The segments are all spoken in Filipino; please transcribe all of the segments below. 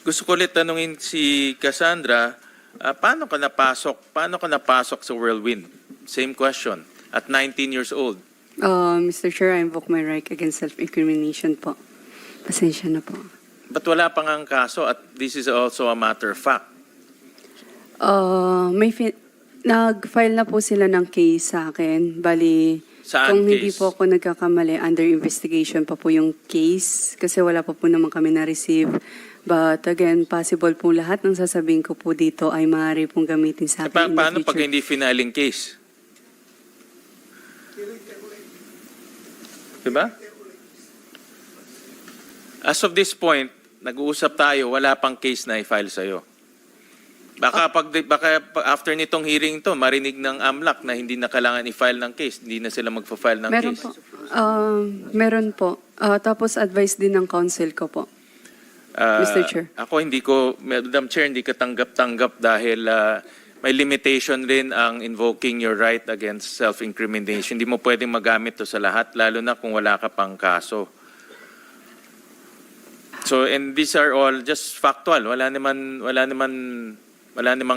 Gusto ko ulit tanungin si Cassandra, paano ka napasok sa Whirlwind? Same question. At 19 years old. Mr. Chair, I invoke my right against self-incrimination po. Pasensya na po. Ba't wala pang ang kaso at this is also a matter of fact? Nag-file na po sila ng case sa akin. Bali, Saan kung hindi case? po ako nagkakamali, under investigation pa po yung case. Kasi wala pa po naman kami na-receive. But again, possible po lahat ng sasabihin ko po dito ay maaari pong gamitin sa akin in the Paano future. pag hindi finaling case? Diba? As of this point, nag-uusap tayo, wala pang case na i-file sa'yo. Baka after nitong hearing to, marinig ng AMLAC na hindi na kailangan i-file ng case, hindi na sila magfa-file ng Meron case. po. Meron po. Tapos advice din ng counsel ko po. Mr. Chair. Ako Madam Chair, hindi ka tanggap-tanggap dahil may limitation rin ang invoking your right against self-incrimination. Hindi mo pwedeng magamit to sa lahat, lalo na kung wala ka pang kaso. So, and these are all just factual. Wala namang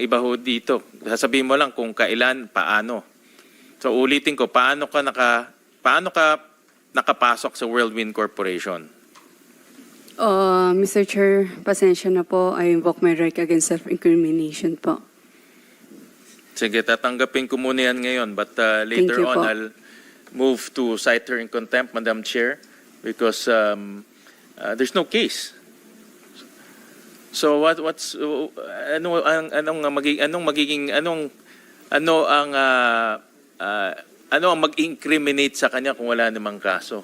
iba ho dito. Sasabihin mo lang kung kailan, paano. So, ulitin ko, paano ka nakapasok sa Whirlwind Corporation? Mr. Chair, pasensya na po. I invoke my right against self-incrimination po. Sige, tatanggapin ko muna yan ngayon. But Thank later you on, po. I'll move to cite her in contempt, Madam Chair, because there's no case. So ano ang mag-incriminate sa kanya kung wala namang kaso?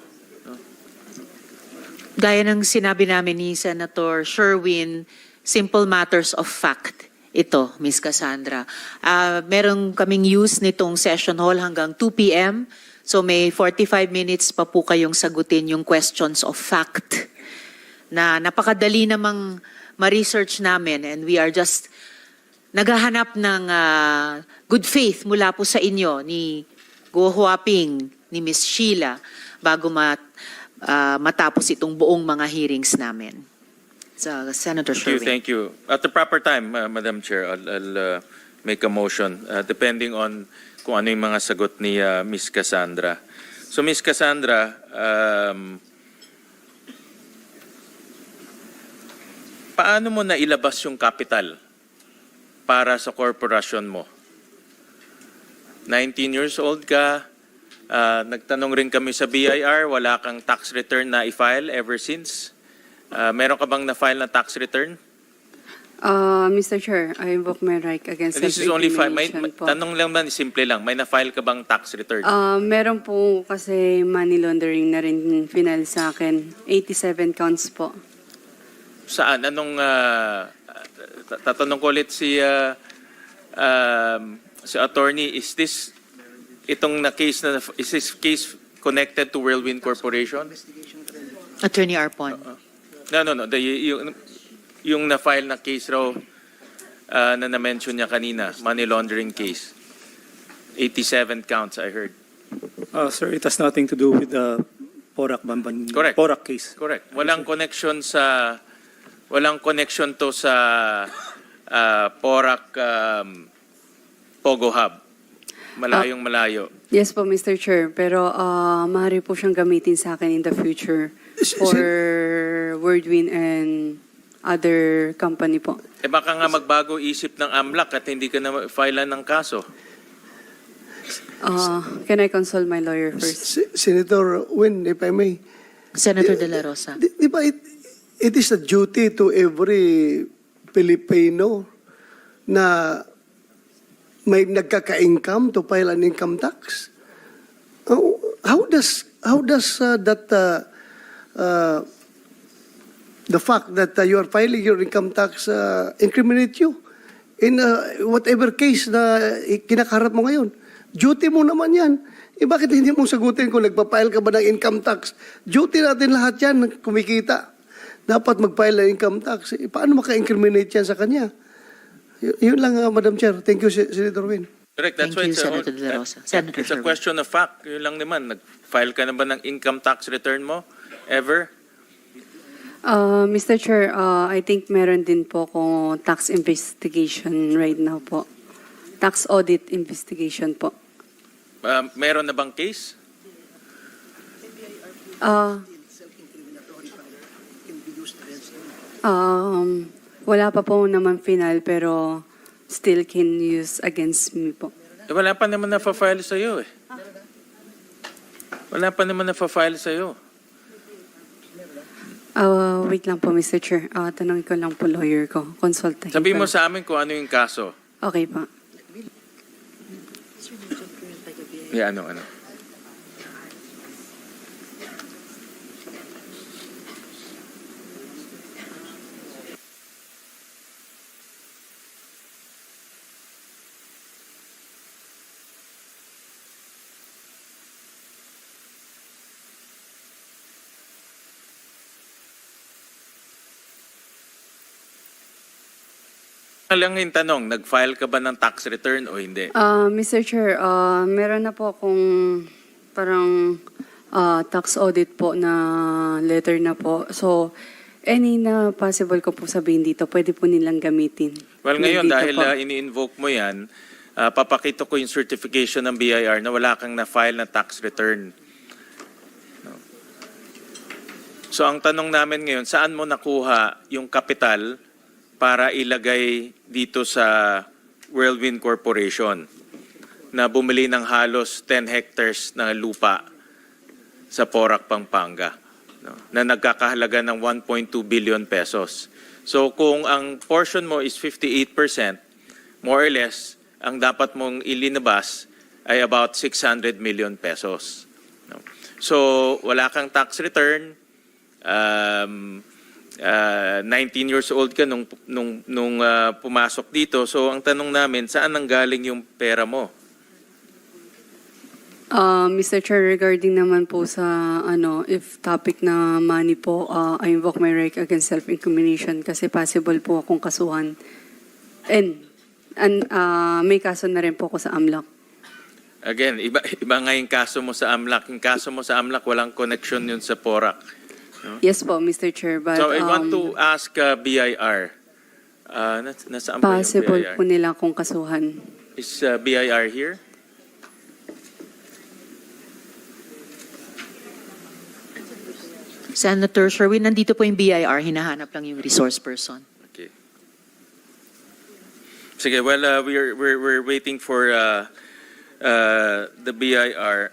Gaya ng sinabi namin ni Senator Sherwin, simple matters of fact ito, Ms. Cassandra. Meron kaming use nitong session hall hanggang 2 p.m. So may 45 minutes pa po kayong sagutin yung questions of fact na napakadali namang ma-research namin, and we are just naghahanap ng good faith mula po sa inyo ni Go Huaping, ni Ms. Sheila bago matapos itong buong mga hearings namin. So, Senator Sherwin. Thank you. At the proper time, Madam Chair, I'll make a motion depending on kung ano yung mga sagot ni Ms. Cassandra. So, Ms. Cassandra, paano mo nailabas yung capital para sa korporasyon mo? 19 years old ka, nagtanong rin kami sa BIR, wala kang tax return na i-file ever since. Meron ka bang na-file na tax return? Mr. Chair, I invoke my right against This is only self-incrimination po. tanong lang man, simple lang. May na-file ka bang tax return? Meron po kasi money laundering na rin final sa akin. 87 counts po. Saan? Tatanong ko ulit si attorney, is this case connected to Whirlwind Corporation? Attorney Arpon. No. Yung na-file na case raw na na-mention niya kanina, money laundering case. 87 counts, I heard. Sir, it has nothing to do with the Porac Bamban. Correct. Porac case. Correct. Walang connection to sa Porac Pogo Hub. Malayong malayo. Yes po, Mr. Chair. Pero maaari po siyang gamitin sa akin in the future for Whirlwind and other company po. Baka nga magbago isip ng AMLAC at hindi ka na file ng kaso. Can I consult my lawyer first? Senator Win, if I may. Senator De La Rosa. Di ba it is a duty to every Filipino na may nagkaka-income to file an income tax? How does the fact that you are filing your income tax incriminate you in whatever case na kinakaharap mo ngayon? Duty mo naman yan. Bakit hindi mo sagutin kung nagpa-file ka ba ng income tax? Duty natin lahat yan, kumikita. Dapat mag-file ng income tax. Paano maka-incriminate yan sa kanya? Yun lang, Madam Chair. Thank you, Senator Win. Correct. That's Thank why you, Senator De La Rosa. Senator it's a Sherwin. question of fact. Yun lang naman. Nag-file ka na ba ng income tax return mo? Ever? Mr. Chair, I think meron din po akong tax investigation right now po. Tax audit investigation po. Meron na bang case? Uh, wala pa po naman final pero still can use against me po. Wala pa naman na-file sa'yo eh. Wala pa naman na-file sa'yo. Wait lang po, Mr. Chair. Tanongin ko lang po lawyer ko. Consultahin Sabi ko mo lang. sa amin kung ano yung kaso. Okay pa. Yeah, ano. Lang yung tanong, nag-file ka ba ng tax return o hindi? Mr. Chair, meron na po akong parang tax audit po na letter na po. So, any na possible ko po sabihin dito, pwede po nilang gamitin. Well, ngayon, Dito dahil po. ini-invoke mo yan, papakita ko yung certification ng BIR na wala kang na-file na tax return. No. So, ang tanong namin ngayon, saan mo nakuha yung kapital para ilagay dito sa Whirlwind Corporation na bumili ng halos 10 hectares na lupa sa Porac, Pampanga, no, na nagkakahalaga ng 1.2 billion pesos. So kung ang portion mo is 58%, more or less, ang dapat mong ilinabas ay about 600 million pesos. No? So wala kang tax return, 19 years old ka nung pumasok dito. So ang tanong namin, saan nanggaling yung pera mo? Mr. Chair, regarding naman po sa if topic na money po, I invoke my right against self-incrimination kasi possible po akong kasuhan. And may kaso na rin po ako sa AMLAC. Again, iba nga yung kaso mo sa AMLAC. Yung kaso mo sa AMLAC, walang connection yun sa Porac. Yes po, Mr. Chair. But, So I want to ask BIR. Nasaan ba yung possible BIR? po nila akong kasuhan. Is BIR here? Senator Sherwin, nandito po yung BIR, hinahanap lang yung resource person. Okay. Sige, well, we're waiting for the BIR.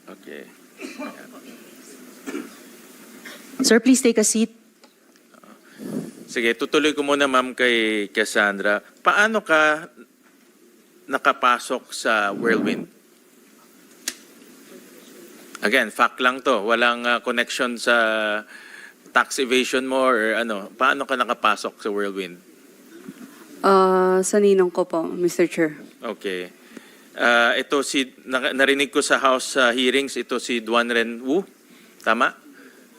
Okay. Sir, please take a seat. Sige, tutuloy ko muna ma'am kay Cassandra. Paano ka nakapasok sa Whirlwind? Again, fact lang to. Walang connection sa tax evasion mo or ano. Paano ka nakapasok sa Whirlwind? Sa ninong ko po, Mr. Chair. Okay. Ito narinig ko sa House hearings, ito si Duan Ren Wu. Tama?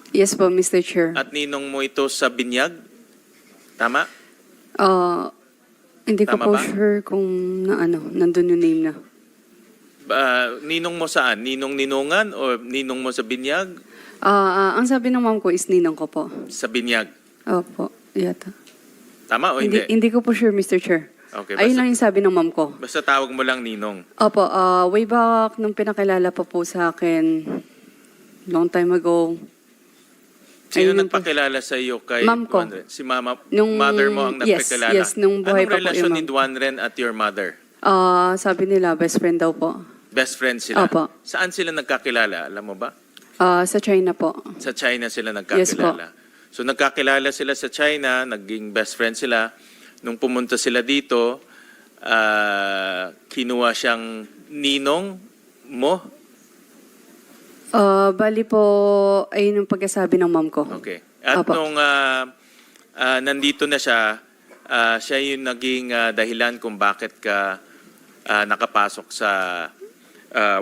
Yes po, Mr. Chair. At ninong mo ito sa Binyag? Tama? Hindi ko Tama po ba? sure kung nandun yung name na. Ninong mo saan? Ninong-ninungan o ninong mo sa Binyag? Ang sabi ng mom ko is ninong ko po. Sa Binyag. Opo, yata. Tama o hindi? Hindi ko po sure, Mr. Chair. Okay, Ayun lang yung sabi ng mom ko. basta tawag mo lang ninong. Opo, way back nung pinakilala pa po sa akin, long time ago. Sino Ayun lang po. nagpakilala sa iyo kay Ma'am ko. Duan Ren? Si mama, Nung- mother mo ang yes, nagpakilala? yes, nung buhay Anong pa po relasyon yung ni ma'am. Duan Ren at your mother? Sabi nila, best friend daw po. Best friends sila? Opo. Saan sila nagkakilala? Alam mo ba? Sa China po. Sa China sila Yes po. nagkakilala. So nagkakilala sila sa China, naging best friend sila. Nung pumunta sila dito, kinuha siyang ninong mo? Bali po, ayun yung pagkasabi ng mom ko. Okay. At Opo. nung nandito na siya, siya yung naging dahilan kung bakit ka nakapasok sa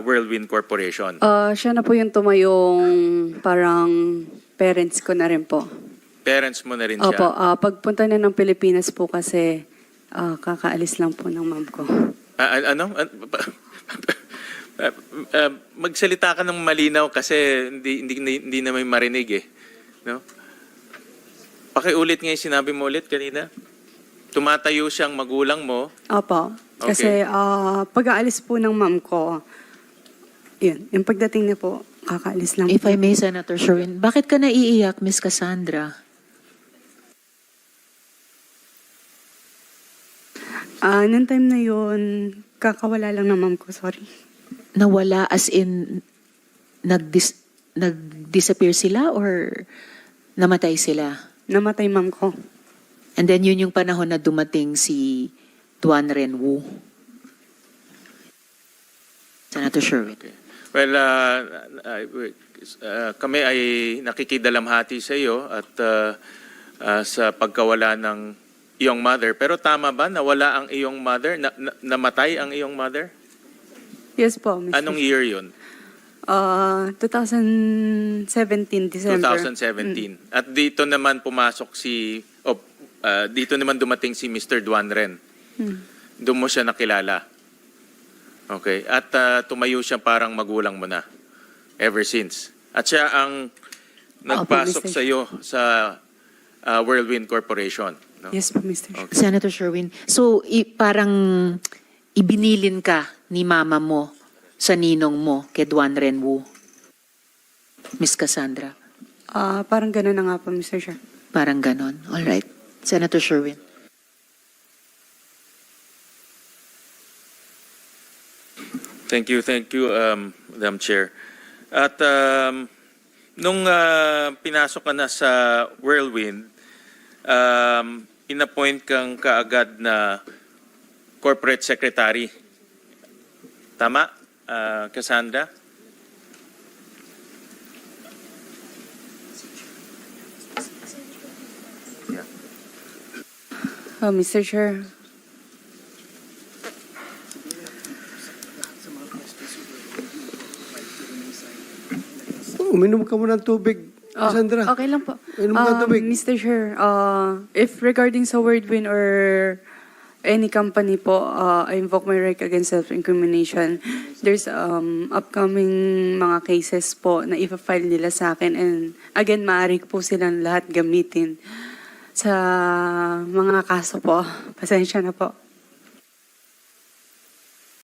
Whirlwind Corporation. Siya na po yung tumayong parang parents ko na rin po. Parents mo na rin siya. Opo, pagpunta na ng Pilipinas po kasi kakaalis lang po ng mom ko. Ano? Magsalita ka ng malinaw kasi hindi na may marinig eh. No? Pakiulit nga yung sinabi mo ulit kanina. Tumatayo siyang magulang mo. Opo. Okay. Kasi pag-aalis po ng ma'am ko, yun, yung pagdating niya po, kakaalis lang If po. I may, Senator Sherwin, bakit ka naiiyak, Miss Cassandra? Nung time na yun, kakawala lang ng ma'am ko, sorry. Nawala as in nag-disappear sila or namatay sila? Namatay ma'am ko. And then yun yung panahon na dumating si Duan Renwu. Senator Sherwin. Okay. Well, kami ay nakikidalamhati sa iyo at sa pagkawala ng iyong mother. Pero tama ba nawala ang iyong mother? Namatay ang iyong mother? Yes po, Mr. Anong year yun? 2017, December. 2017. At dito naman pumasok dito naman dumating si Mr. Duan Ren. Doon mo siya nakilala. Okay. At tumayo siya parang magulang mo na. Ever since. At siya ang nagpasok Mr. sa iyo sa Whirlwind Corporation. No? Yes po, Mr. Okay. Senator Sherwin, so parang ibinilin ka ni mama mo sa ninong mo kay Duan Renwu, Miss Cassandra? Parang gano'n na nga po, Mr. Chair. Parang ganon. All right. Senator Sherwin. Thank you, Madam Chair. At nung pinasok ka na sa Whirlwind, inappoint kang kaagad na corporate secretary. Tama, Cassandra? Mr. Chair. Uminom ka muna ng tubig, Cassandra. Okay lang po. Uminom ka ng tubig. Mr. Chair, if regarding sa Whirlwind or any company po, I invoke my right against self-incrimination. There's upcoming mga cases po na ipa-file nila sa akin, and again, maaari po silang lahat gamitin sa mga kaso po. Pasensya na po.